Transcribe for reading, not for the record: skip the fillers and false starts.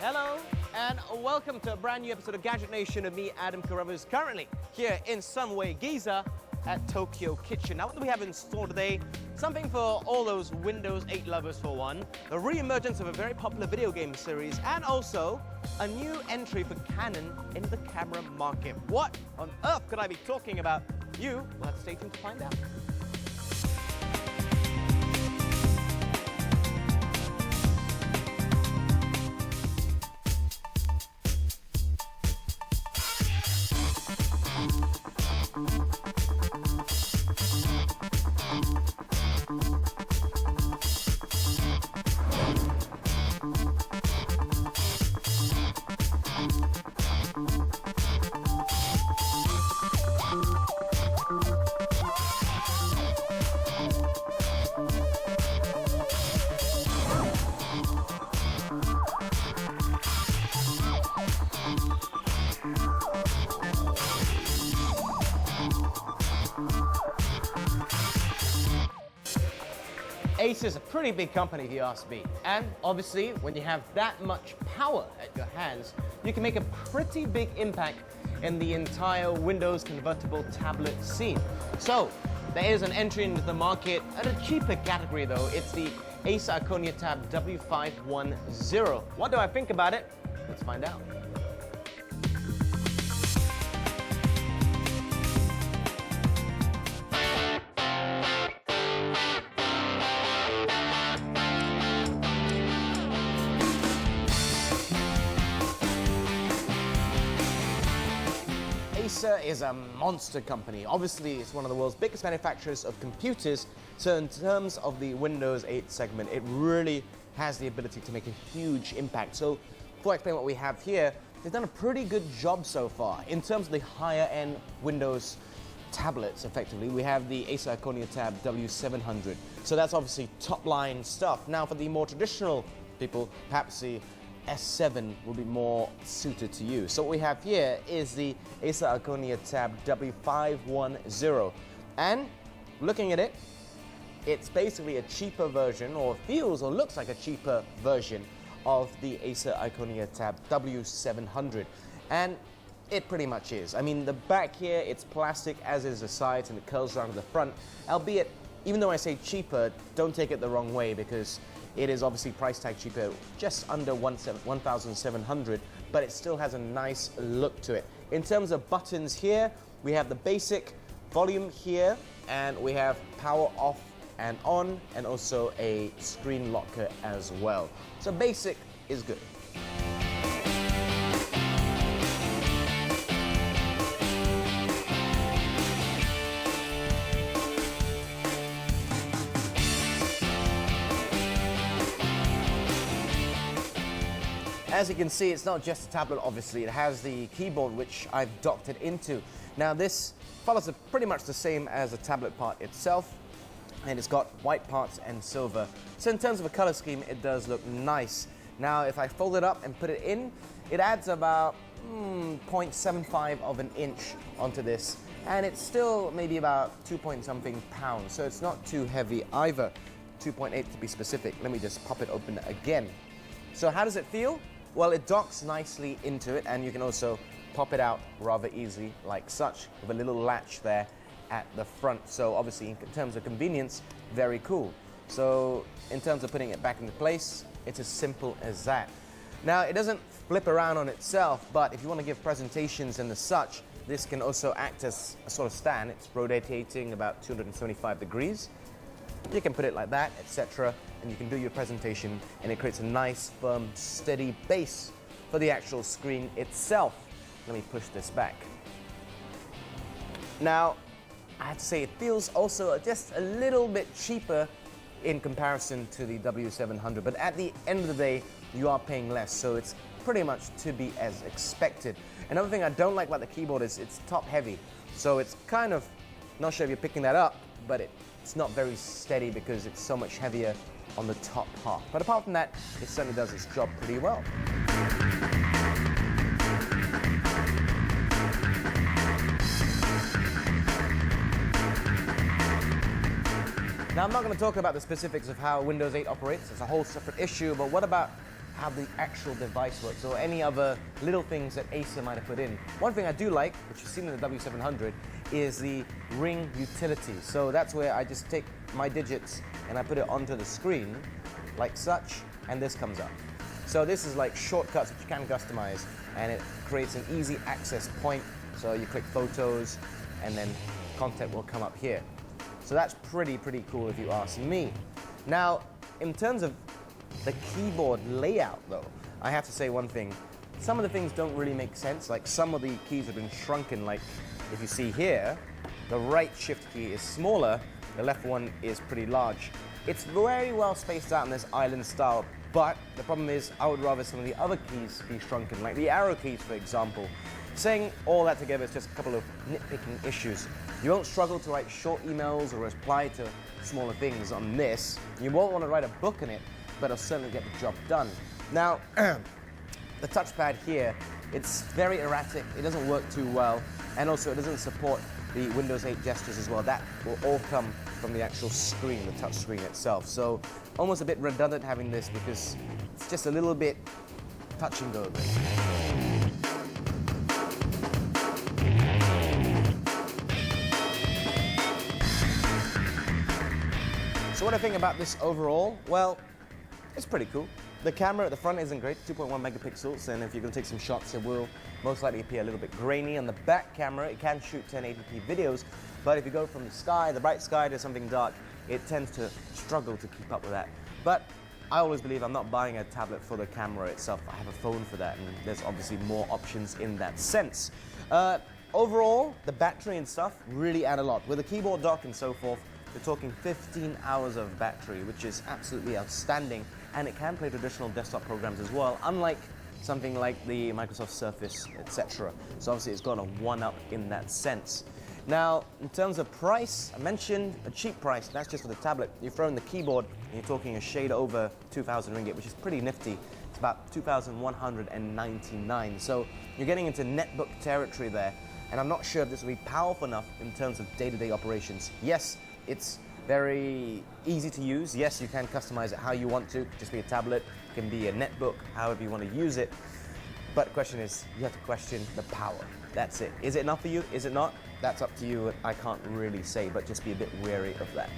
Hello and welcome to a brand new episode of Gadget Nation with me, Adam Carruthers, currently here in Sunway Giza at Tokyo Kitchen. Now, what do we have in store today? Something for all those Windows 8 lovers for one, the re-emergence of a very popular video game series, and also a new entry for Canon into the camera market. What on earth could I be talking about? You will have to stay tuned to find out. Acer is a pretty big company if you ask me, and obviously when you have that much power at your hands, you can make a pretty big impact in the entire Windows convertible tablet scene. So there is an entry into the market at a cheaper category though. It's the Acer Iconia Tab W510. What do I think about it? Let's find out. Acer is a monster company. Obviously, it's one of the world's biggest manufacturers of computers. So in terms of the Windows 8 segment, it really has the ability to make a huge impact. So before I explain what we have here, they've done a pretty good job so far. In terms of the higher end Windows tablets, effectively, we have the Acer Iconia Tab W700. So that's obviously top line stuff. Now for the more traditional people, perhaps the S7 will be more suited to you. So what we have here is the Acer Iconia Tab W510. And looking at it, it's basically a cheaper version, or feels or looks like a cheaper version of the Acer Iconia Tab W700. And it pretty much is. I mean, the back here, it's plastic, as is the sides, and it curls around to the front. Albeit, even though I say cheaper, don't take it the wrong way, because it is obviously price tag cheaper, just under 1,700, but it still has a nice look to it. In terms of buttons here, we have the basic volume here, and we have power off and on, and also a screen locker as well. So basic is good. As you can see, it's not just a tablet, obviously. It has the keyboard, which I've docked it into. Now, this follows pretty much the same as the tablet part itself, and it's got white parts and silver. So in terms of a color scheme, it does look nice. Now, if I fold it up and put it in, it adds about 0.75 of an inch onto this, and it's still maybe about 2-point-something pounds, so it's not too heavy either. 2.8 to be specific. Let me just pop it open again. So how does it feel? Well, it docks nicely into it, and you can also pop it out rather easily like such, with a little latch there at the front. So obviously, in terms of convenience, very cool. So in terms of putting it back into place, it's as simple as that. Now, it doesn't flip around on itself, but if you want to give presentations and the such, this can also act as a sort of stand. It's rotating about 275 degrees. You can put it like that, etc., and you can do your presentation, and it creates a nice, firm, steady base for the actual screen itself. Let me push this back. Now, I have to say, it feels also just a little bit cheaper in comparison to the W700, but at the end of the day, you are paying less, so it's pretty much to be as expected. Another thing I don't like about the keyboard is it's top heavy, so it's kind of, not sure if you're picking that up, but it's not very steady because it's so much heavier on the top half. But apart from that, it certainly does its job pretty well. Now, I'm not going to talk about the specifics of how Windows 8 operates. It's a whole separate issue, but what about how the actual device works or any other little things that Acer might have put in. One thing I do like, which you've seen in the W700, is the ring utility. So that's where I just take my digits and I put it onto the screen like such, and this comes up. So this is like shortcuts which you can customize, and it creates an easy access point. So you click photos and then content will come up here. So that's pretty cool if you ask me. Now, in terms of the keyboard layout though, I have to say one thing. Some of the things don't really make sense. Like some of the keys have been shrunken. Like if you see here, the right shift key is smaller, the left one is pretty large. It's very well spaced out in this island style, but the problem is I would rather some of the other keys be shrunken, like the arrow keys, for example. Saying all that together is just a couple of nitpicking issues. You won't struggle to write short emails or reply to smaller things on this. You won't want to write a book on it, but it'll certainly get the job done. Now, the touchpad here, it's very erratic, it doesn't work too well, and also it doesn't support the Windows 8 gestures as well. That will all come from the actual screen, the touch screen itself. So almost a bit redundant having this because it's just a little bit touch and go. So what I think about this overall? Well, it's pretty cool. The camera at the front isn't great, 2.1 megapixels, and if you're going to take some shots, it will most likely appear a little bit grainy. On the back camera, it can shoot 1080p videos, but if you go from the sky, the bright sky, to something dark, it tends to struggle to keep up with that. But I always believe I'm not buying a tablet for the camera itself. I have a phone for that, and there's obviously more options in that sense. Overall, the battery and stuff really add a lot. With a keyboard dock and so forth, you're talking 15 hours of battery, which is absolutely outstanding, and it can play traditional desktop programs as well, unlike something like the Microsoft Surface, etc. So obviously it's got a one-up in that sense. Now, in terms of price, I mentioned a cheap price, that's just for the tablet. You throw in the keyboard, and you're talking a shade over 2,000 ringgit, which is pretty nifty. It's about 2,199. So you're getting into netbook territory there, and I'm not sure if this will be powerful enough in terms of day-to-day operations. Yes, it's very easy to use. Yes, you can customize it how you want to. Just be a tablet, it can be a netbook, however you want to use it. But the question is, you have to question the power. That's it. Is it enough for you? Is it not? That's up to you. I can't really say, but just be a bit wary of that.